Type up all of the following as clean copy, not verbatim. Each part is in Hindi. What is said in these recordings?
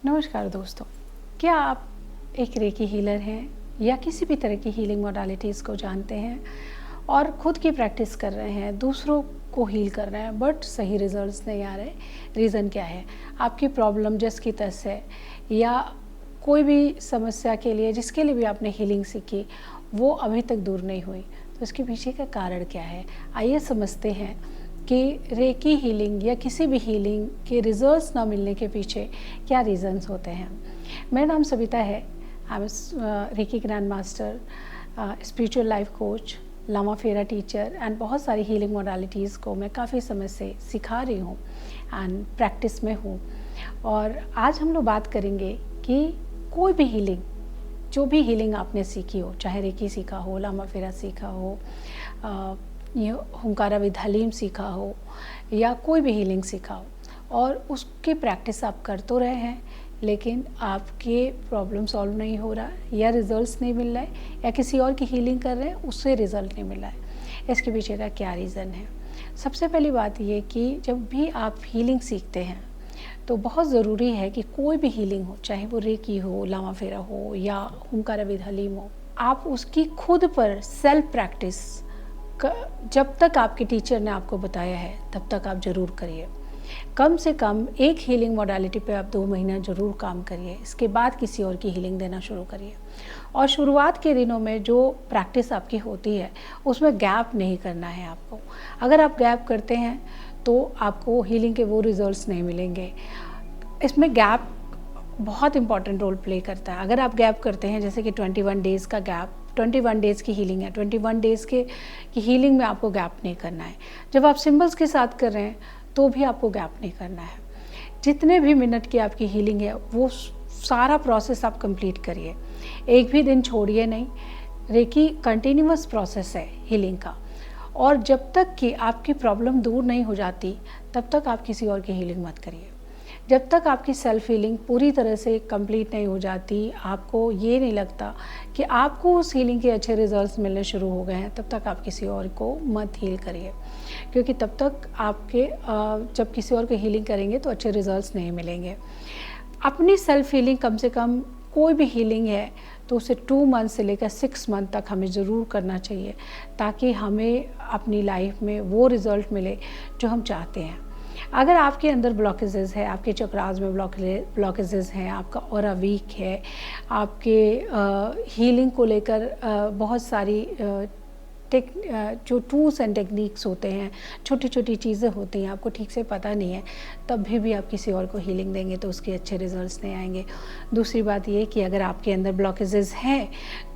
नमस्कार दोस्तों, क्या आप एक रेकी हीलर हैं या किसी भी तरह की हीलिंग मोडालिटीज़ को जानते हैं और ख़ुद की प्रैक्टिस कर रहे हैं, दूसरों को हील कर रहे हैं बट सही रिजल्ट्स नहीं आ रहे? रीज़न क्या है? आपकी प्रॉब्लम जस की तस है या कोई भी समस्या के लिए जिसके लिए भी आपने हीलिंग सीखी वो अभी तक दूर नहीं हुई, तो इसके पीछे का कारण क्या है? आइए समझते हैं कि रेकी हीलिंग या किसी भी हीलिंग के रिजल्ट्स ना मिलने के पीछे क्या रीज़न्स होते हैं। मेरा नाम सविता है। I am reiki grand master, spiritual life coach, Lama Fera teacher and बहुत सारी हीलिंग मोडालिटीज़ को मैं काफ़ी समय से सिखा रही हूँ एंड प्रैक्टिस में हूँ। और आज हम लोग बात करेंगे कि कोई भी हीलिंग, जो भी हीलिंग आपने सीखी हो, चाहे रेकी सीखा हो, लामा फेरा सीखा हो, ये हुंकारा विद हलीम सीखा हो या कोई भी हीलिंग सीखा हो और उसकी प्रैक्टिस आप कर तो रहे हैं लेकिन आपके प्रॉब्लम सॉल्व नहीं हो रहा या रिजल्ट्स नहीं मिल रहा है या किसी और की हीलिंग कर रहे हैं उससे रिज़ल्ट नहीं मिल रहा है, इसके पीछे का क्या रीज़न है? सबसे पहली बात ये कि जब भी आप हीलिंग सीखते हैं तो बहुत ज़रूरी है कि कोई भी हीलिंग हो, चाहे वो रेकी हो, लामा फेरा हो या हुंकारा विद हलीम हो, आप उसकी खुद पर सेल्फ प्रैक्टिस जब तक आपके टीचर ने आपको बताया है तब तक आप ज़रूर करिए। कम से कम एक हीलिंग मोडालिटी पे आप 2 महीना ज़रूर काम करिए, इसके बाद किसी और की हीलिंग देना शुरू करिए। और शुरुआत के दिनों में जो प्रैक्टिस आपकी होती है उसमें गैप नहीं करना है आपको। अगर आप गैप करते हैं तो आपको हीलिंग के वो रिजल्ट्स नहीं मिलेंगे। इसमें गैप बहुत इंपॉर्टेंट रोल प्ले करता है। अगर आप गैप करते हैं, जैसे कि 21 डेज़ का गैप, 21 डेज़ की हीलिंग है, 21 डेज़ की हीलिंग में आपको गैप नहीं करना है। जब आप सिंबल्स के साथ कर रहे हैं तो भी आपको गैप नहीं करना है। जितने भी मिनट की आपकी हीलिंग है वो सारा प्रोसेस आप कंप्लीट करिए, एक भी दिन छोड़िए नहीं। रेकी कंटिन्यूअस प्रोसेस है हीलिंग का, और जब तक कि आपकी प्रॉब्लम दूर नहीं हो जाती तब तक आप किसी और की हीलिंग मत करिए। जब तक आपकी सेल्फ हीलिंग पूरी तरह से कंप्लीट नहीं हो जाती, आपको ये नहीं लगता कि आपको उस हीलिंग के अच्छे रिजल्ट्स मिलने शुरू हो गए हैं, तब तक आप किसी और को मत हील करिए, क्योंकि तब तक आपके जब किसी और को हीलिंग करेंगे तो अच्छे रिजल्ट्स नहीं मिलेंगे। अपनी सेल्फ हीलिंग, कम से कम कोई भी हीलिंग है तो उसे 2 मंथ से लेकर 6 मंथ तक हमें ज़रूर करना चाहिए, ताकि हमें अपनी लाइफ में वो रिज़ल्ट मिले जो हम चाहते हैं। अगर आपके अंदर ब्लॉकेजेस है, आपके चक्रास में ब्लॉकेजेस हैं, आपका ऑरा वीक है, आपके हीलिंग को लेकर बहुत सारी जो टूल्स एंड टेक्निक्स होते हैं, छोटी छोटी चीज़ें होती हैं, आपको ठीक से पता नहीं है, तब भी आप किसी और को हीलिंग देंगे तो उसके अच्छे रिजल्ट्स नहीं आएंगे। दूसरी बात ये कि अगर आपके अंदर ब्लॉकेजेस हैं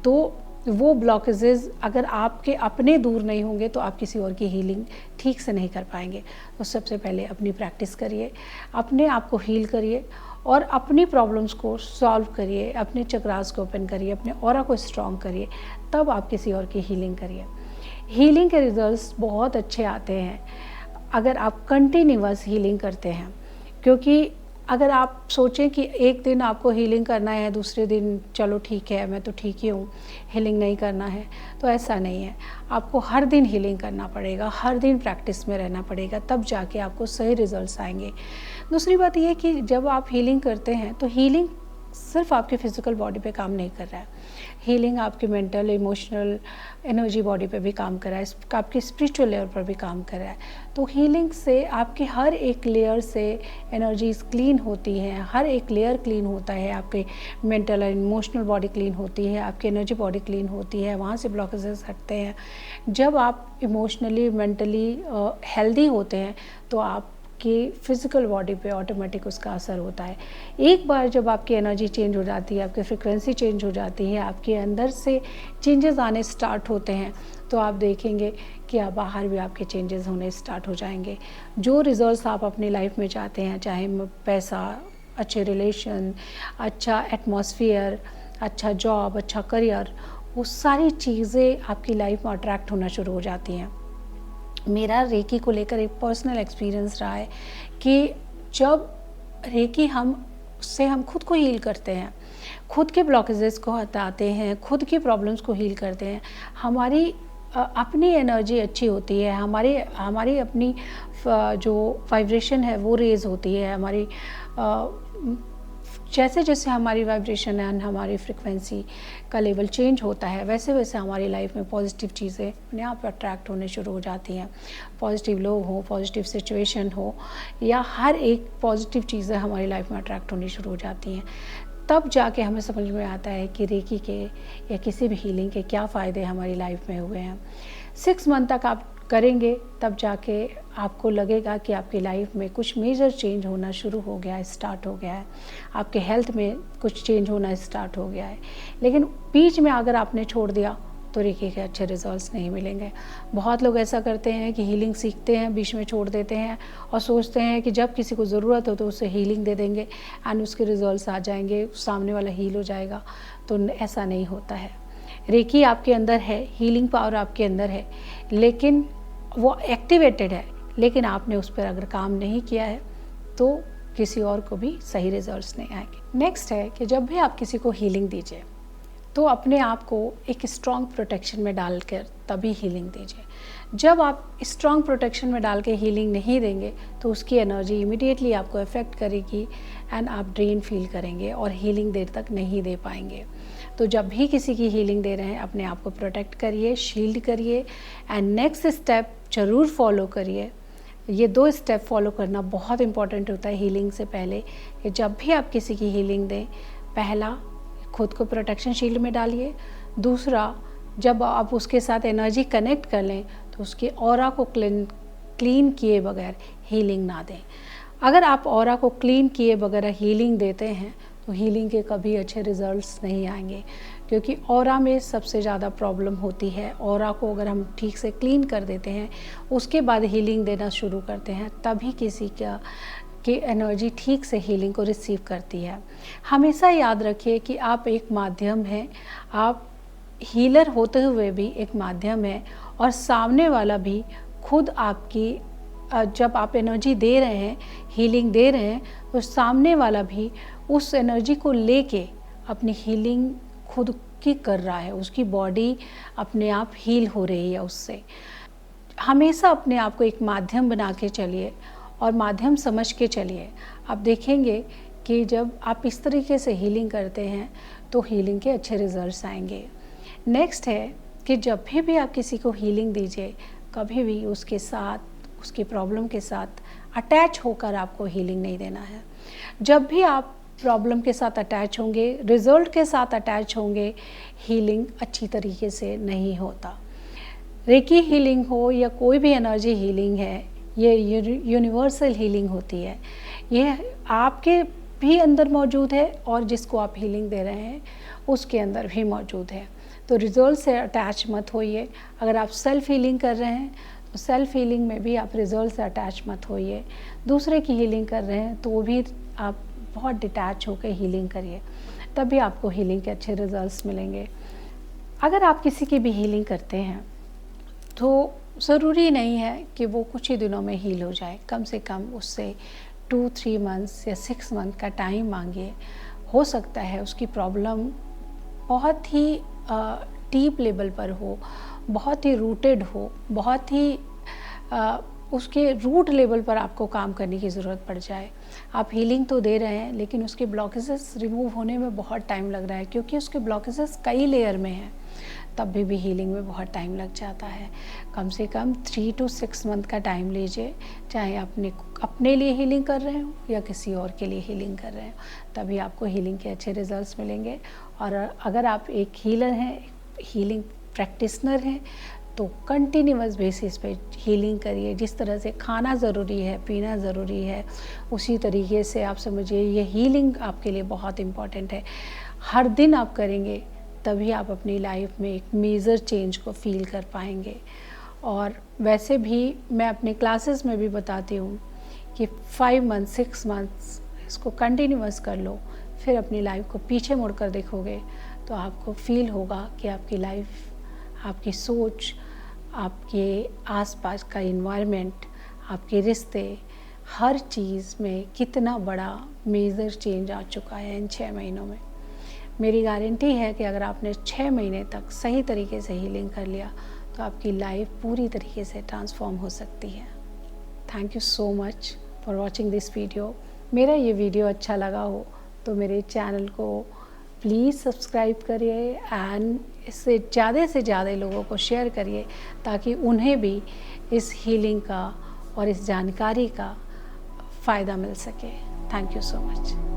तो वो ब्लॉकेजेस अगर आपके अपने दूर नहीं होंगे तो आप किसी और की हीलिंग ठीक से नहीं कर पाएंगे। तो सबसे पहले अपनी प्रैक्टिस करिए, अपने आप को हील करिए और अपनी प्रॉब्लम्स को सॉल्व करिए, अपने चक्रास को ओपन करिए, अपने ऑरा को स्ट्रॉन्ग करिए, तब आप किसी और की हीलिंग करिए। हीलिंग के रिजल्ट्स बहुत अच्छे आते हैं अगर आप कंटिन्यूअस हीलिंग करते हैं, क्योंकि अगर आप सोचें कि एक दिन आपको हीलिंग करना है, दूसरे दिन चलो ठीक है मैं तो ठीक ही हूँ, हीलिंग नहीं करना है, तो ऐसा नहीं है। आपको हर दिन हीलिंग करना पड़ेगा, हर दिन प्रैक्टिस में रहना पड़ेगा, तब जाके आपको सही रिजल्ट्स आएंगे। दूसरी बात यह है कि जब आप हीलिंग करते हैं तो हीलिंग सिर्फ आपके फिजिकल बॉडी पे काम नहीं कर रहा है, हीलिंग आपकी मेंटल, इमोशनल, एनर्जी बॉडी पे भी काम कर रहा है, आपकी स्पिरिचुअल लेयर पर भी काम कर रहा है। तो हीलिंग से आपकी हर एक लेयर से एनर्जीज क्लीन होती हैं, हर एक लेयर क्लीन होता है, आपके मेंटल और इमोशनल बॉडी क्लीन होती है, आपकी एनर्जी बॉडी क्लीन होती है, वहाँ से ब्लॉकेजेस हटते हैं। जब आप इमोशनली, मेंटली हेल्दी होते हैं तो आप कि फिज़िकल बॉडी पे ऑटोमेटिक उसका असर होता है। एक बार जब आपकी एनर्जी चेंज हो जाती है, आपकी फ्रिक्वेंसी चेंज हो जाती है, आपके अंदर से चेंजेस आने स्टार्ट होते हैं, तो आप देखेंगे कि आप बाहर भी आपके चेंजेस होने स्टार्ट हो जाएंगे। जो रिजल्ट्स आप अपनी लाइफ में चाहते हैं, चाहे पैसा, अच्छे रिलेशन, अच्छा एटमॉस्फेयर, अच्छा जॉब, अच्छा करियर, वो सारी चीज़ें आपकी लाइफ में अट्रैक्ट होना शुरू हो जाती हैं। मेरा रेकी को लेकर एक पर्सनल एक्सपीरियंस रहा है कि जब रेकी हम खुद को हील करते हैं, खुद के ब्लॉकेजेस को हटाते हैं, खुद की प्रॉब्लम्स को हील करते हैं, हमारी अपनी एनर्जी अच्छी होती है, हमारी अपनी जो वाइब्रेशन है वो रेज होती है, हमारी जैसे जैसे हमारी वाइब्रेशन एंड हमारी फ्रिक्वेंसी का लेवल चेंज होता है, वैसे वैसे हमारी लाइफ में पॉजिटिव चीज़ें अपने आप अट्रैक्ट होने शुरू हो जाती हैं। पॉजिटिव लोग हो, पॉजिटिव सिचुएशन हो, या हर एक पॉजिटिव चीज़ें हमारी लाइफ में अट्रैक्ट होनी शुरू हो जाती हैं। तब जाके हमें समझ में आता है कि रेकी के या किसी भी हीलिंग के क्या फ़ायदे हमारी लाइफ में हुए हैं। 6 मंथ तक आप करेंगे, तब जाके आपको लगेगा कि आपकी लाइफ में कुछ मेजर चेंज होना शुरू हो गया है, स्टार्ट हो गया है। आपके हेल्थ में कुछ चेंज होना स्टार्ट हो गया है। लेकिन बीच में अगर आपने छोड़ दिया तो रेकी के अच्छे रिजल्ट्स नहीं मिलेंगे। बहुत लोग ऐसा करते हैं कि हीलिंग सीखते हैं, बीच में छोड़ देते हैं और सोचते हैं कि जब किसी को ज़रूरत हो तो उसे हीलिंग दे देंगे एंड उसके रिजल्ट्स आ जाएंगे, सामने वाला हील हो जाएगा। तो ऐसा नहीं होता है। रेकी आपके अंदर है, हीलिंग पावर आपके अंदर है, लेकिन वो एक्टिवेटेड है, लेकिन आपने उस पर अगर काम नहीं किया है तो किसी और को भी सही रिजल्ट्स नहीं आएंगे। नेक्स्ट है कि जब भी आप किसी को हीलिंग दीजिए तो अपने आप को एक स्ट्रॉन्ग प्रोटेक्शन में डालकर तभी हीलिंग दीजिए। जब आप स्ट्रॉन्ग प्रोटेक्शन में डाल के हीलिंग नहीं देंगे तो उसकी एनर्जी इमीडिएटली आपको अफेक्ट करेगी एंड आप ड्रेन फील करेंगे और हीलिंग देर तक नहीं दे पाएंगे। तो जब भी किसी की हीलिंग दे रहे हैं, अपने आप को प्रोटेक्ट करिए, शील्ड करिए एंड नेक्स्ट स्टेप ज़रूर फॉलो करिए। ये 2 स्टेप फॉलो करना बहुत इंपॉर्टेंट होता है हीलिंग से पहले। कि जब भी आप किसी की हीलिंग दें, पहला खुद को प्रोटेक्शन शील्ड में डालिए। दूसरा, जब आप उसके साथ एनर्जी कनेक्ट कर लें तो उसके ऑरा को क्लीन किए बगैर हीलिंग ना दें। अगर आप ऑरा को क्लीन किए बगैर हीलिंग देते हैं तो हीलिंग के कभी अच्छे रिजल्ट्स नहीं आएंगे, क्योंकि ऑरा में सबसे ज़्यादा प्रॉब्लम होती है। ऑरा को अगर हम ठीक से क्लीन कर देते हैं, उसके बाद हीलिंग देना शुरू करते हैं, तभी किसी की एनर्जी ठीक से हीलिंग को रिसीव करती है। हमेशा याद रखिए कि आप एक माध्यम हैं, आप हीलर होते हुए भी एक माध्यम है, और सामने वाला भी खुद आपकी जब आप एनर्जी दे रहे हैं, हीलिंग दे रहे हैं, तो सामने वाला भी उस एनर्जी को लेके अपनी हीलिंग खुद की कर रहा है। उसकी बॉडी अपने आप हील हो रही है उससे। हमेशा अपने आप को एक माध्यम बना के चलिए और माध्यम समझ के चलिए। आप देखेंगे कि जब आप इस तरीके से हीलिंग करते हैं तो हीलिंग के अच्छे रिजल्ट्स आएंगे। नेक्स्ट है कि जब भी आप किसी को हीलिंग दीजिए, कभी भी उसके साथ, उसकी प्रॉब्लम के साथ अटैच होकर आपको हीलिंग नहीं देना है। जब भी आप प्रॉब्लम के साथ अटैच होंगे, रिजल्ट के साथ अटैच होंगे, हीलिंग अच्छी तरीके से नहीं होता। रेकी हीलिंग हो या कोई भी एनर्जी हीलिंग है, ये यूनिवर्सल हीलिंग होती है। ये आपके भी अंदर मौजूद है और जिसको आप हीलिंग दे रहे हैं उसके अंदर भी मौजूद है। तो रिजल्ट से अटैच मत होइए। अगर आप सेल्फ हीलिंग कर रहे हैं तो सेल्फ हीलिंग में भी आप रिजल्ट से अटैच मत होइए। दूसरे की हीलिंग कर रहे हैं तो वो भी आप बहुत डिटैच होकर हीलिंग करिए, तभी आपको हीलिंग के अच्छे रिजल्ट्स मिलेंगे। अगर आप किसी की भी हीलिंग करते हैं तो ज़रूरी नहीं है कि वो कुछ ही दिनों में हील हो जाए। कम से कम उससे 2-3 मंथ्स या 6 मंथ का टाइम मांगिए। हो सकता है उसकी प्रॉब्लम बहुत ही डीप लेवल पर हो, बहुत ही रूटेड हो, बहुत ही उसके रूट लेवल पर आपको काम करने की ज़रूरत पड़ जाए। आप हीलिंग तो दे रहे हैं लेकिन उसके ब्लॉकेजेस रिमूव होने में बहुत टाइम लग रहा है, क्योंकि उसके ब्लॉकेजेस कई लेयर में हैं। तब भी हीलिंग में बहुत टाइम लग जाता है। कम से कम 3 to 6 मंथ का टाइम लीजिए, चाहे अपने लिए हीलिंग कर रहे हो या किसी और के लिए हीलिंग कर रहे हो, तभी आपको हीलिंग के अच्छे रिजल्ट्स मिलेंगे। और अगर आप एक हीलर हैं, हीलिंग प्रैक्टिशनर हैं, तो कंटिन्यूअस बेसिस पे हीलिंग करिए। जिस तरह से खाना ज़रूरी है, पीना ज़रूरी है, उसी तरीके से आप समझिए ये हीलिंग आपके लिए बहुत इम्पॉर्टेंट है। हर दिन आप करेंगे तभी आप अपनी लाइफ में एक मेजर चेंज को फील कर पाएंगे। और वैसे भी मैं अपने क्लासेस में भी बताती हूँ कि 5 मंथ 6 मंथ्स इसको कंटिन्यूअस कर लो, फिर अपनी लाइफ को पीछे मुड़ कर देखोगे तो आपको फील होगा कि आपकी लाइफ, आपकी सोच, आपके आसपास का इन्वायरमेंट, आपके रिश्ते, हर चीज़ में कितना बड़ा मेजर चेंज आ चुका है इन 6 महीनों में। मेरी गारंटी है कि अगर आपने 6 महीने तक सही तरीके से हीलिंग कर लिया तो आपकी लाइफ पूरी तरीके से ट्रांसफॉर्म हो सकती है। Thank you so much for watching this video. मेरा ये वीडियो अच्छा लगा हो तो मेरे चैनल को प्लीज़ सब्सक्राइब करिए एंड इससे ज़्यादा लोगों को शेयर करिए ताकि उन्हें भी इस हीलिंग का और इस जानकारी का फ़ायदा मिल सके। Thank you so much.